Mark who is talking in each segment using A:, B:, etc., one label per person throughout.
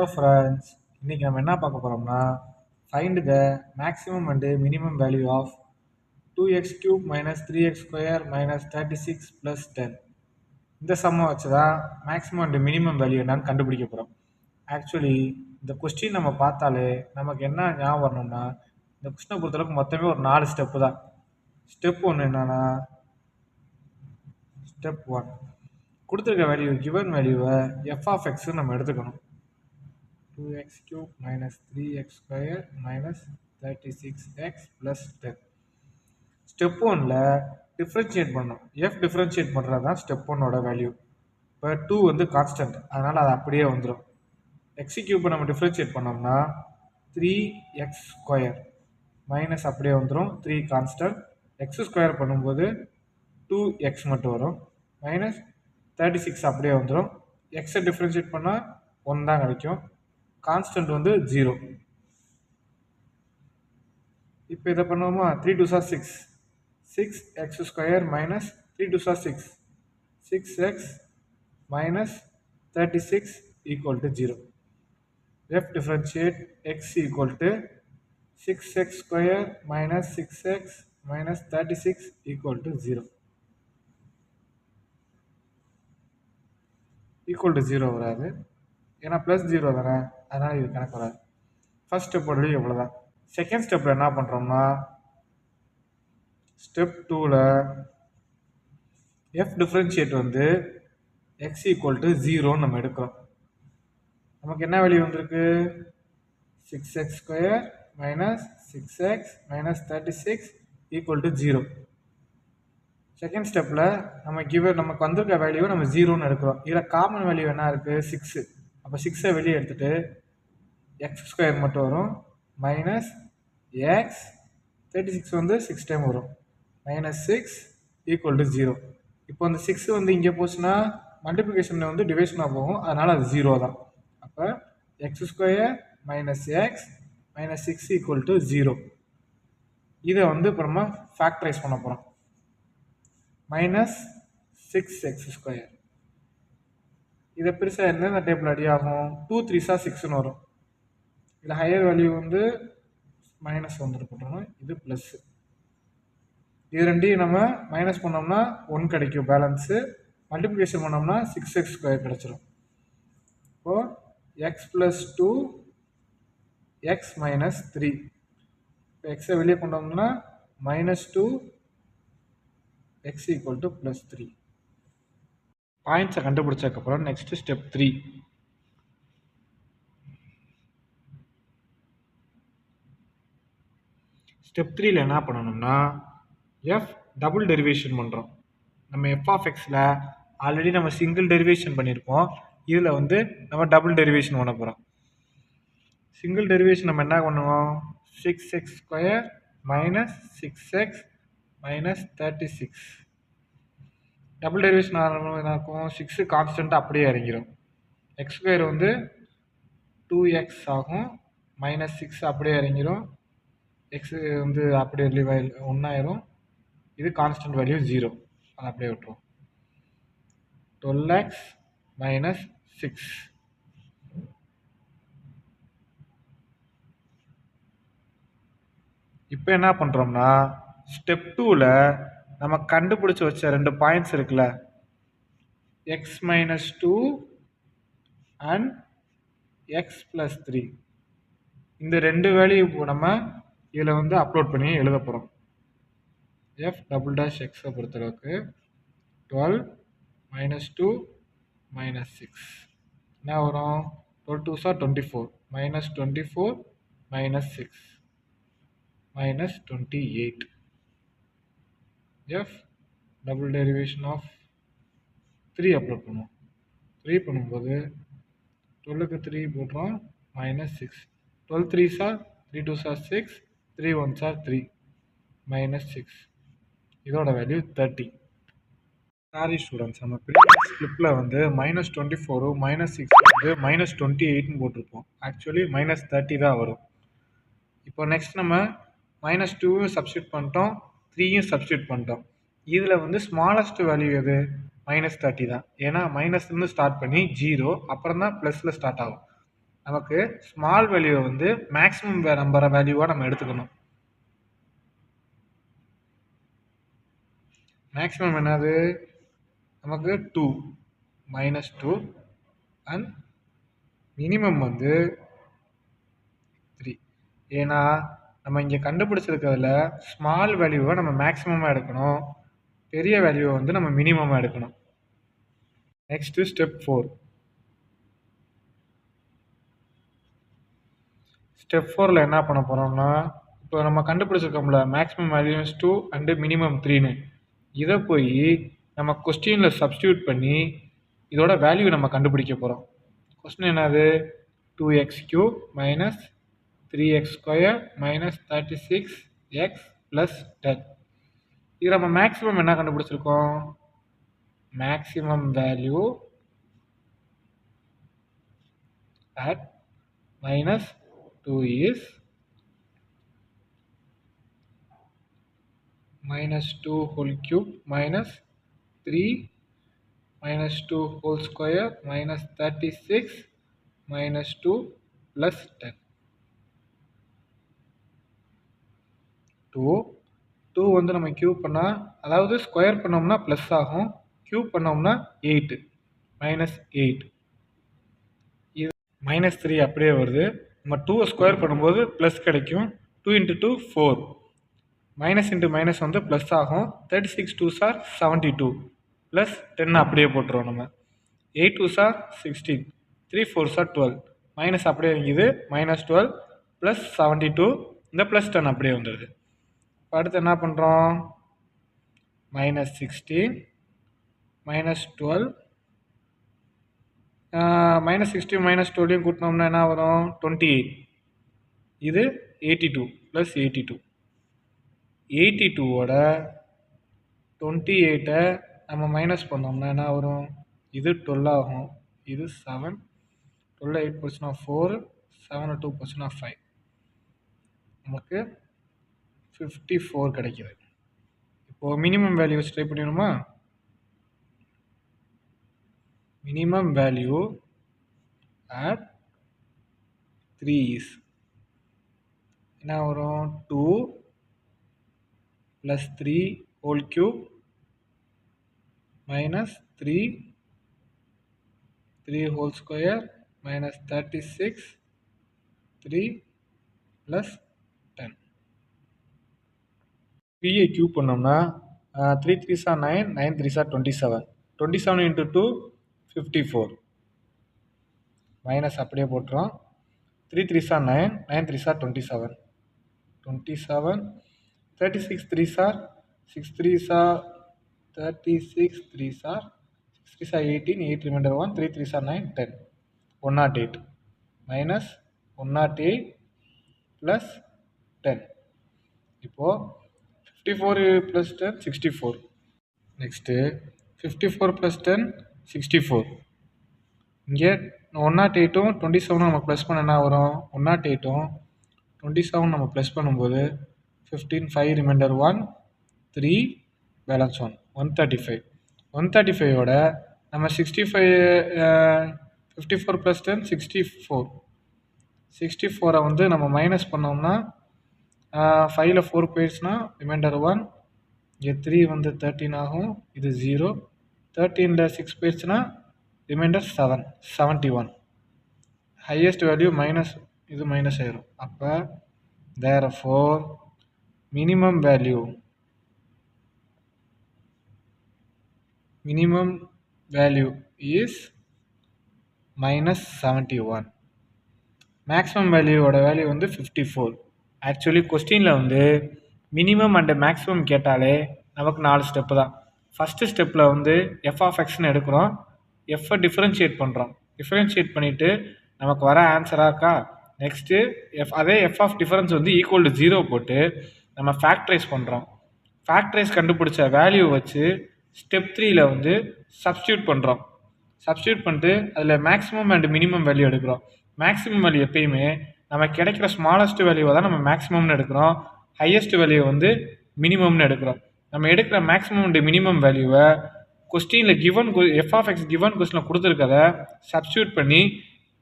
A: Hello friends, இன்றைக்கி நம்ம என்ன பார்க்க போகிறோம்னா find the maximum and minimum value of 2x³ - 3x² - 36 + 10. இந்த சம்மை வச்சு தான் மேக்ஸிமம் அண்டு மினிமம் வேல்யூ என்னன்னு கண்டுபிடிக்க போகிறோம். ஆக்சுவலி இந்த கொஸ்டின் நம்ம பார்த்தாலே நமக்கு என்ன ஞாபகம் வரணும்னா, இந்த கொஸ்டினை பொறுத்தளவுக்கு மொத்தமே ஒரு 4 ஸ்டெப்பு தான். ஸ்டெப் 1 என்னன்னா, ஸ்டெப் 1 கொடுத்துருக்க வேல்யூ கிவன் வேல்யூவை f(x) நம்ம எடுத்துக்கணும். 2x³ - 3x² - 36x + 10. ஸ்டெப் 1ல் டிஃப்ரென்ஷியேட் பண்ணணும். டிஃப்ரென்ஷியேட் பண்ணுறது தான் ஸ்டெப் 1ஓட வேல்யூ. இப்போ 2 வந்து கான்ஸ்டன்ட், அதனால் அது அப்படியே வந்துடும். x³ நம்ம டிஃப்ரென்ஷியேட் பண்ணோம்னா 3x² மைனஸ் அப்படியே வந்துடும். 3 கான்ஸ்டன்ட். x² பண்ணும்போது 2x மட்டும் வரும். மைனஸ் 36 அப்படியே வந்துடும். எக்ஸை டிஃப்ரென்ஷியேட் பண்ணால் 1 தான் கிடைக்கும். கான்ஸ்டன்ட் வந்து 0. இப்போ இதை பண்ணுவோமா, 3 2s are 6, 6x² - 3 2s are 6, 6x minus 36 equal to 0. F differentiate x equal to 6x² minus 6x minus 36 equal to 0. equal to 0 வராது, ஏன்னா ப்ளஸ் 0 தானே, அதனால் இது கணக்கு வராது. ஃபர்ஸ்ட் ஸ்டெப் வரையும் எவ்வளோதான். செகண்ட் ஸ்டெப்பில் என்ன பண்ணுறோம்னா, ஸ்டெப் 2ல் எஃப் டிஃப்ரென்ஷியேட் வந்து எக்ஸ் ஈக்குவல் டு 0ன்னு நம்ம எடுக்கிறோம். நமக்கு என்ன வேல்யூ வந்திருக்கு, 6x² minus 6x minus 36 equal to 0. Second ஸ்டெப்பில் நமக்கு வந்திருக்க வேல்யூவை நம்ம 0ன்னு எடுக்கிறோம். இதில் காமன் வேல்யூ என்ன இருக்குது, 6. அப்போ 6ஐ வெளியே எடுத்துகிட்டு x² மட்டும் வரும். மைனஸ் எக்ஸ் 36 வந்து 6 டைம் வரும். Minus 6 equal to 0. இப்போ அந்த 6 வந்து இங்கே போச்சுன்னா மல்டிப்ளிகேஷனில் வந்து டிவிஷனாக போகும், அதனால் அது 0 தான். அப்போ x² minus X minus 6 equal to 0. இதை வந்து இப்போ நம்ம ஃபேக்டரைஸ் பண்ண போகிறோம். Minus 6x². இதை பெருசாக இருந்தால் இந்த டேபிள் அடி ஆகும். 2 3s are 6ன்னு வரும். இதில் ஹையர் வேல்யூ வந்து மைனஸ் வந்துருக்கணும், இது ப்ளஸ்ஸு. இது ரெண்டையும் நம்ம மைனஸ் பண்ணோம்னா 1 கிடைக்கும் பேலன்ஸு. மல்டிப்ளிகேஷன் பண்ணோம்னா 6x² கிடச்சிரும். இப்போது x + 2 x மைனஸ் 3. இப்போ எக்ஸை வெளியே கொண்டு வந்தோம்னா minus 2 x equal to plus 3. பாயிண்ட்ஸை கண்டுபிடிச்சதுக்கப்புறம் நெக்ஸ்ட் ஸ்டெப் 3. ஸ்டெப் 3ல் என்ன பண்ணணும்னா, எஃப் டபுள் டெரிவேஷன் பண்ணுறோம். நம்ம f(x)ல் ஆல்ரெடி நம்ம சிங்கிள் டெரிவேஷன் பண்ணியிருப்போம். இதில் வந்து நம்ம டபுள் டெரிவேஷன் பண்ண போகிறோம். சிங்கிள் டெரிவேஷன் நம்ம என்ன பண்ணுவோம், 6x² minus 6x minus 36. Double derivation என்ன இருக்கும், 6 கான்ஸ்டன்ட் அப்படியே இறங்கிடும். x² வந்து 2x ஆகும். மைனஸ் 6 அப்படியே இறங்கிடும். எக்ஸு வந்து அப்படியே ரிலீவ் 1 ஆயிரும். இது கான்ஸ்டன்ட் வேல்யூ 0, அதை அப்படியே விட்டுரும். 12x minus 6. இப்போ என்ன பண்ணுறோம்னா, ஸ்டெப் 2ல் நம்ம கண்டுபிடிச்சி வச்ச 2 பாயிண்ட்ஸ் இருக்குல்ல, x minus 2 and X plus 3. இந்த 2 வேல்யூ நம்ம இதில் வந்து அப்லோட் பண்ணி எழுத போகிறோம். எஃப் டபுள் டேஷ் எக்ஸை பொறுத்தளவுக்கு 12 மைனஸ் 2 மைனஸ் 6 என்ன வரும், 12 2s are 24, minus 24 minus 6 minus 28. F double derivation of 3 upload பண்ணுவோம். 3 பண்ணும்போது 12க்கு 3 போடுறோம், minus 6. 12 3s are 3 2s are 6, 3 1s are 3, minus 6. இதோட வேல்யூ 30. சாரி ஸ்டூடெண்ட்ஸ், நம்ம ப்ரீவியஸ் கிளிப்பில் வந்து மைனஸ் 24 மைனஸ் 6 வந்து மைனஸ் 28ன்னு போட்டிருப்போம். ஆக்சுவலி மைனஸ் 30 தான் வரும். இப்போ நெக்ஸ்ட் நம்ம மைனஸ் 2யும் சப்ஸ்டியூட் பண்ணிட்டோம், 3யும் சப்ஸ்டியூட் பண்ணிட்டோம். இதில் வந்து ஸ்மாலஸ்ட் வேல்யூ எது, மைனஸ் 30 தான். ஏன்னா மைனஸ்லேருந்து ஸ்டார்ட் பண்ணி 0, அப்புறம் தான் ப்ளஸில் ஸ்டார்ட் ஆகும். நமக்கு ஸ்மால் வேல்யூவை வந்து மேக்ஸிமம் நம்பர் வேல்யூவாக நம்ம எடுத்துக்கணும். மேக்ஸிமம் என்னது? நமக்கு 2 -2 அண்ட் மினிமம் வந்து 3. ஏன்னா நம்ம இங்கே கண்டுபிடிச்சிருக்கிறதுல ஸ்மால் வேல்யூவை நம்ம மேக்ஸிமமாக எடுக்கணும், பெரிய வேல்யூவை வந்து நம்ம மினிமமாக எடுக்கணும். Next step 4. ஸ்டெப் 4ல் என்ன பண்ண போகிறோம்னா, இப்போ நம்ம கண்டுபிடிச்சிருக்கோம்ல மேக்ஸிமம் வேல்யூஸ் 2 அண்டு மினிமம் 3ன்னு, இதை போய் நம்ம கொஸ்டினில் சப்ஸ்டியூட் பண்ணி இதோட வேல்யூ நம்ம கண்டுபிடிக்க போகிறோம். கொஸ்டின் என்னது? 2x³ minus 3x² minus 36x plus 10. இது நம்ம மேக்ஸிமம் என்ன கண்டுபிடிச்சிருக்கோம்? Maximum value at minus 2 is minus 2 whole cube minus 3 minus 2 whole square minus 36 minus 2 plus 10. 2 வந்து நம்ம கியூப் பண்ணால், அதாவது ஸ்கொயர் பண்ணோம்னா ப்ளஸ் ஆகும், கியூப் பண்ணோம்னா 8 மைனஸ் 8. இது -3 அப்படியே வருது. நம்ம 2 ஸ்கொயர் பண்ணும்போது ப்ளஸ் கிடைக்கும். 2 × 2 4, மைனஸ் இன்ட்டு மைனஸ் வந்து ப்ளஸ் ஆகும். 36 2s are 72 ப்ளஸ் 10 அப்படியே போட்டுருவோம் நம்ம. 8 2s are 16, 3 4s are 12, minus அப்படியே இருக்குது, -12 ப்ளஸ் 72, இந்த ப்ளஸ் 10 அப்படியே வந்துடுது. இப்போ அடுத்து என்ன பண்ணுறோம்? -16 -12, -16 -12 கூட்டினோம்னா என்ன வரும்? 28. இது 82 ப்ளஸ் 82. 82ஓட 28 நம்ம மைனஸ் பண்ணோம்னா என்ன வரும்? இது 12 ஆகும், இது 7, 12 8 போச்சுன்னா 4, 7 2 போச்சுன்னா 5, நமக்கு 54 கிடைக்குது. இப்போது மினிமம் வேல்யூஸ் ட்ரை பண்ணிடணுமா? மினிமம் வேல்யூ at 3 is என்ன வரும்? 2 plus 3 whole cube minus 3 whole square minus 36 3 plus 10. 3 cube பண்ணோம்னா 3 3s are 9, 9 3s are 27, 27 into 2 54, minus அப்படியே போட்டுரும். 3 3s are 9, 9 3s are 27, 27, 36 3s are 6 3s are 36 3s are 6 3s are 18, 8 remainder 1, 3 3s are 9, 10, 108 minus 108 plus 10. இப்போது 54 plus 10 64. Next 54 plus 10 64. இங்கே 108ம் 27ம் நம்ம plus பண்ண என்ன வரும்? 108ம் 27 நம்ம ப்ளஸ் பண்ணும்போது 15, 5 ரிமைண்டர் 1, 3 பேலன்ஸ் 1, 135. 135ஓட நம்ம 54 ப்ளஸ் 10 64. 64 வந்து நம்ம மைனஸ் பண்ணோம்னா 5ல் 4 போயிடுச்சுன்னா ரிமைண்டர் 1, இங்கே 3 வந்து 13 ஆகும், இது 0, 13ல் 6 போயிடுச்சுன்னா ரிமைண்டர் 7, 71. ஹையஸ்ட் வேல்யூ மைனஸ், இது மைனஸ் ஆயிரும். அப்போ therefore minimum value is -71. Maximum வேல்யூவோட வேல்யூ வந்து 54. ஆக்சுவலி கொஸ்டினில் வந்து மினிமம் அண்ட் மேக்ஸிமம் கேட்டாலே நமக்கு 4 ஸ்டெப்பு தான். ஃபஸ்ட்டு ஸ்டெப்பில் வந்து f(x)ன்னு எடுக்கிறோம், எஃப்பை டிஃப்ரென்ஷியேட் பண்ணுறோம், டிஃப்ரென்ஷியேட் பண்ணிவிட்டு நமக்கு வர ஆன்சராக்கா. நெக்ஸ்ட்டு அதே எஃப் ஆஃப் டிஃபரன்ஸ் வந்து ஈக்குவல் டு 0 போட்டு நம்ம ஃபேக்டரைஸ் பண்ணுறோம். ஃபேக்டரைஸ் கண்டுபிடிச்ச வேல்யூ வச்சு ஸ்டெப் 3ல் வந்து சப்ஸ்டியூட் பண்ணுறோம். சப்ஸ்டியூட் பண்ணிட்டு அதில் மேக்ஸிமம் அண்ட் மினிமம் வேல்யூ எடுக்கிறோம். மேக்ஸிமம் வேல்யூ எப்பயுமே நம்ம கிடைக்கிற ஸ்மாலஸ்ட் வேல்யூவை தான் நம்ம மேக்ஸிமம்னு எடுக்கிறோம், ஹையஸ்ட் வேல்யூ வந்து மினிமம்னு எடுக்கிறோம். நம்ம எடுக்கிற மேக்ஸிமம் அண்ட் மினிமம் வேல்யூவை கொஸ்டினில் கிவன் f(x) கிவன் கொஸ்டினில் கொடுத்துருக்கத சப்ஸ்டியூட் பண்ணி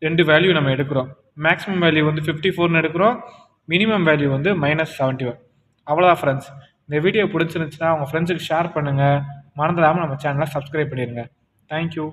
A: 2 வேல்யூ நம்ம எடுக்கிறோம். மேக்ஸிமம் வேல்யூ வந்து 54ன்னு எடுக்கிறோம். மினிமம் வேல்யூ வந்து -71. அவ்வளோதான் ஃப்ரெண்ட்ஸ். இந்த வீடியோ பிடிச்சிருந்துச்சுன்னா உங்கள் ஃப்ரெண்ட்ஸுக்கு ஷேர் பண்ணுங்கள். மறந்துடாமல் நம்ம சேனலை சப்ஸ்கிரைப் பண்ணிடுங்க. தேங்க்யூ.